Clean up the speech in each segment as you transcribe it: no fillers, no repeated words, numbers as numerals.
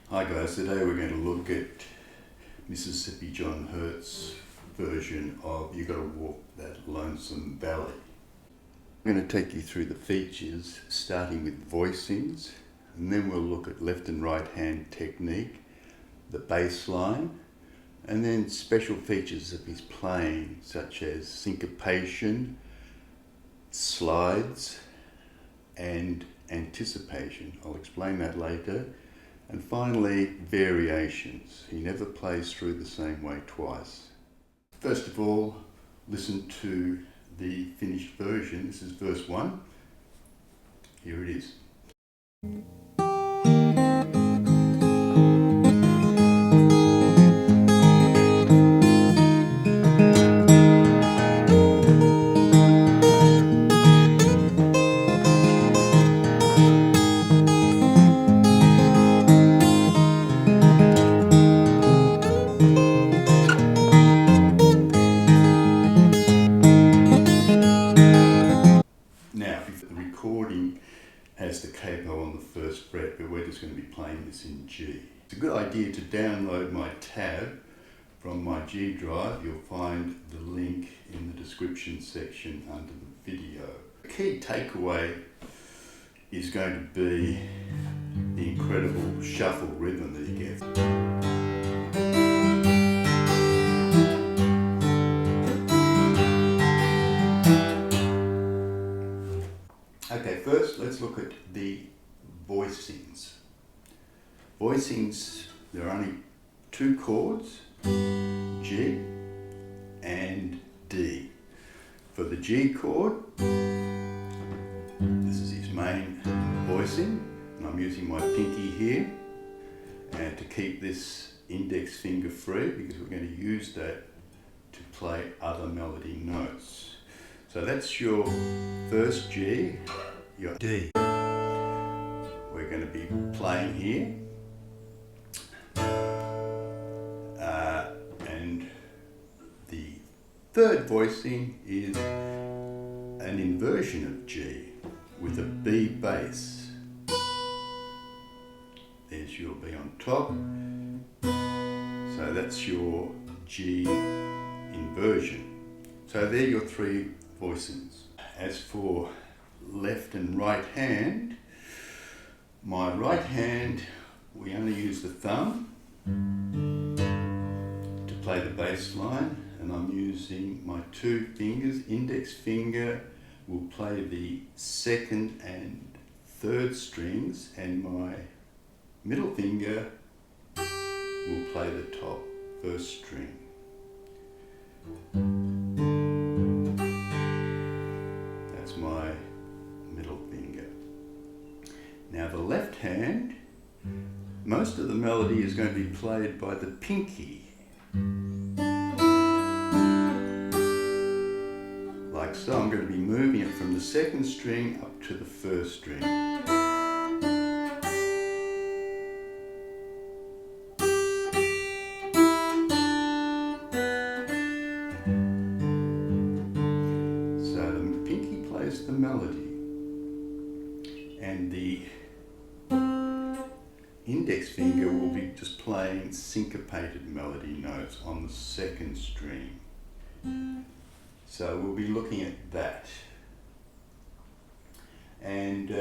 Hi guys, today we're going to look at Mississippi John Hurt's version of You Gotta Walk That Lonesome Valley. I'm going to take you through the features, starting with voicings, and then we'll look at left and right hand technique, the bass line, and then special features of his playing, such as syncopation, slides, and anticipation. I'll explain that later. And finally, variations. He never plays through the same way twice. First of all, listen to the finished version. This is verse 1. Here it is. Now, the recording has the capo on the first fret, but we're just going to be playing this in G. It's a good idea to download my tab from my G drive. You'll find the link in the description section under the video. The key takeaway is going to be the incredible shuffle rhythm that he gets. Okay, first let's look at the voicings. Voicings, there are only two chords, G and D. For the G chord, this is his main voicing, and I'm using my pinky here, and to keep this index finger free, because we're going to use that to play other melody notes. So that's your first G, your D. We're going to be playing here. And the third voicing is an inversion of G with a B bass. There's your B on top. So that's your G inversion. So they're your three voicings. As for left and right hand, my right hand, we only use the thumb to play the bass line, and I'm using my two fingers. Index finger will play the second and third strings, and my middle finger will play the top first string. My middle finger. Now the left hand, most of the melody is going to be played by the pinky. Like so, I'm going to be moving it from the second string up to the first string. The melody, and the index finger will be just playing syncopated melody notes on the second string. So we'll be looking at that. And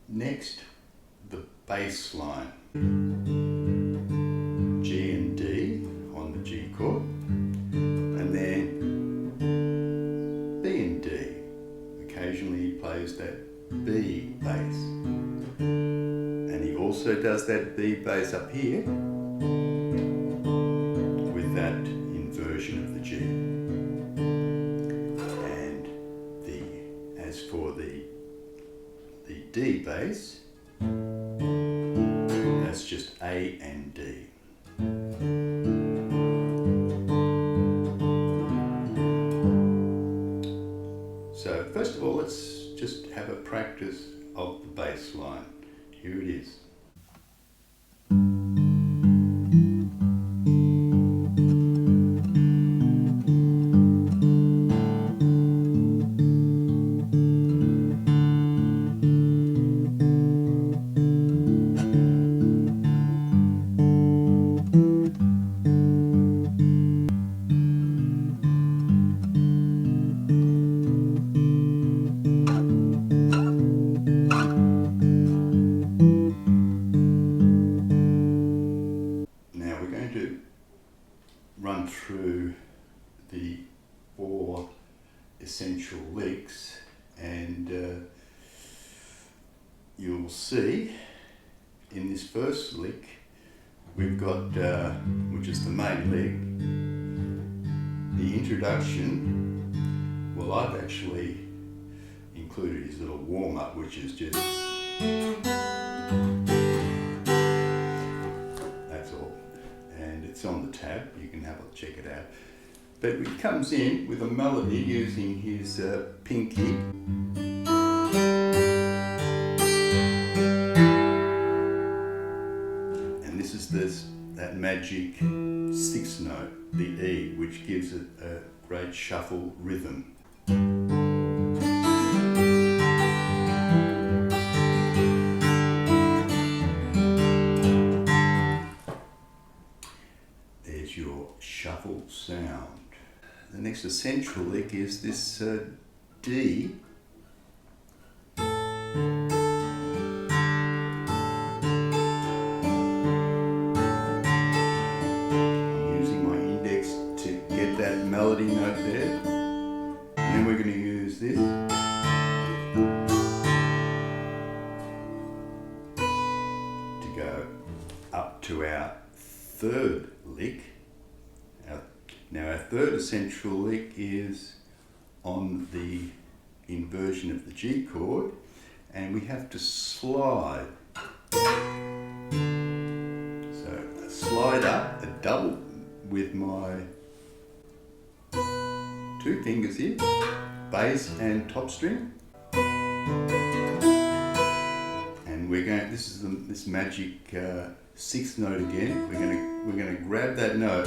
next, the bass line. G and D on the G chord, and then B and D. Occasionally he plays that B bass, and he also does that B bass up here with that inversion of the G. And as for the D bass, that's just A and D. So first of all, let's just have a practice of the bass line. Here it is. in this first lick, we've got, which is the main lick, the introduction. Well, I've actually included his little warm-up, which is just, that's all. And it's on the tab, you can have a check it out. But he comes in with a melody using his pinky. And this is that magic sixth note, the E, which gives it a great shuffle rhythm. There's your shuffle sound. The next essential lick is this D. That melody note there, and then we're going to use this to go up to our third lick. Now our third essential lick is on the inversion of the G chord, and we have to slide. So a slide up, a double with my two fingers here, bass and top string, and we're going. This is this magic sixth note again. We're going to grab that note,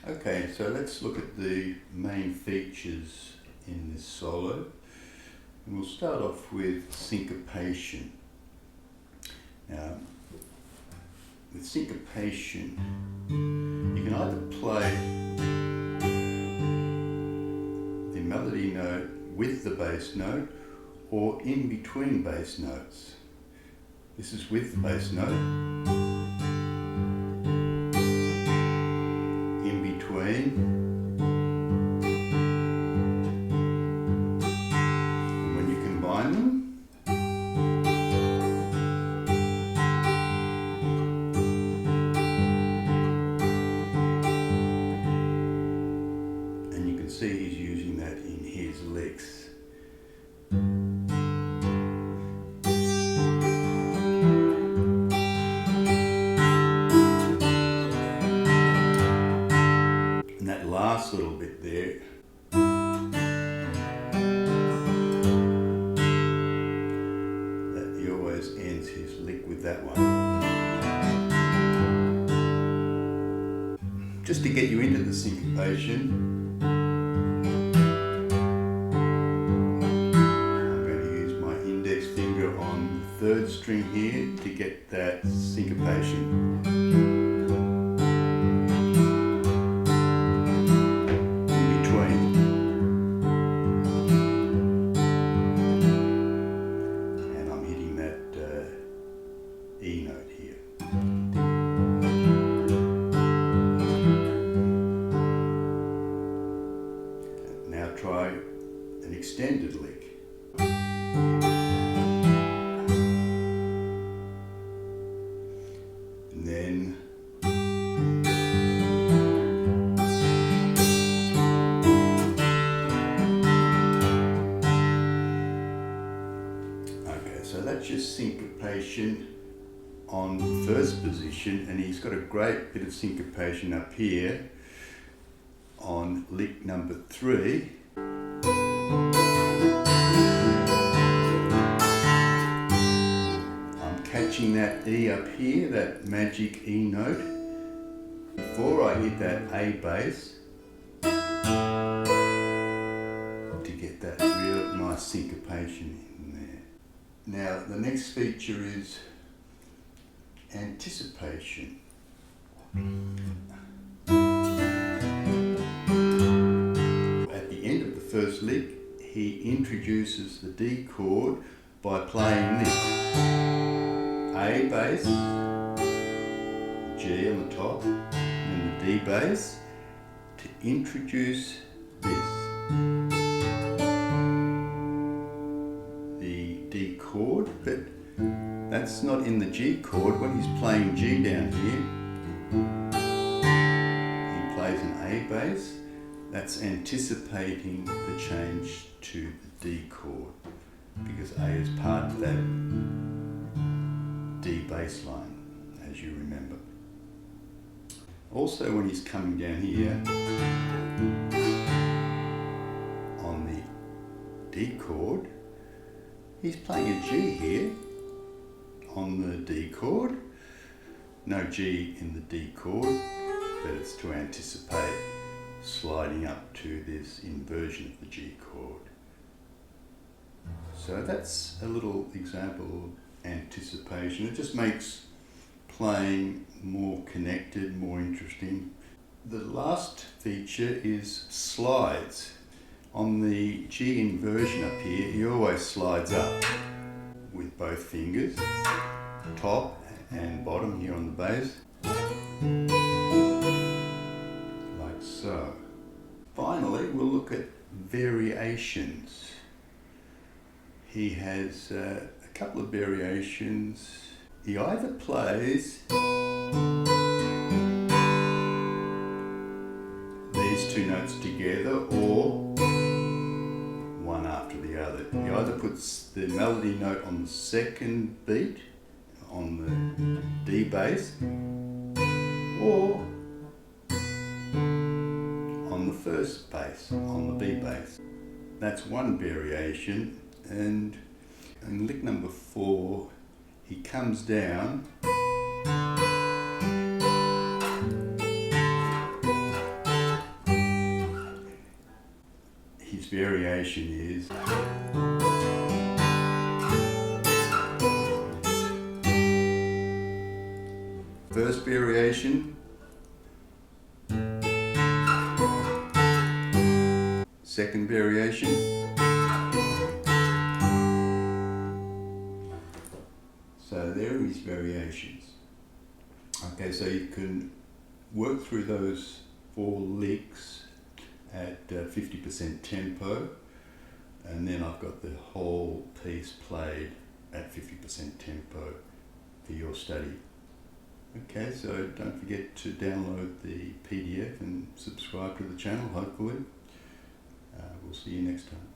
okay. So let's look at the main features in this solo, and we'll start off with syncopation. Now, with syncopation, you can either play the melody note with the bass note or in between bass notes. This is with the bass note, in between, and when you combine them, see he's using that in his licks. And that last little bit there, that he always ends his lick with that one. Just to get you into the syncopation, third string here to get that syncopation. In between. And I'm hitting that E note here. Now try an extended lick. Then okay, so that's just syncopation on first position, and he's got a great bit of syncopation up here on lick number 3. Catching that E up here, that magic E note, before I hit that A bass, to get that real nice syncopation in there. Now the next feature is anticipation. At the end of the first lick, he introduces the D chord by playing this. A bass, G on the top, and the D bass to introduce this. that's not in the G chord. When he's playing G down here, he plays an A bass. That's anticipating the change to the D chord, because A is part of that D bass line, as you remember. Also, when he's coming down here on the D chord, he's playing a G here on the D chord. No G in the D chord, but it's to anticipate sliding up to this inversion of the G chord. So that's a little example of anticipation. It just makes playing more connected, more interesting. The last feature is slides. On the G inversion up here, he always slides up with both fingers, top and bottom here on the bass, like so. Finally, we'll look at variations. He has a couple of variations. He either plays these two notes together or one after the other. He either puts the melody note on the second beat on the D bass or on the first bass on the B bass. That's one variation. And in lick number 4, he comes down his variation is first variation, second variation, so there are his variations. Okay, so you can work through those 4 licks at 50% tempo, and then I've got the whole piece played at 50% tempo for your study. Okay, so don't forget to download the PDF and subscribe to the channel, hopefully. We'll see you next time.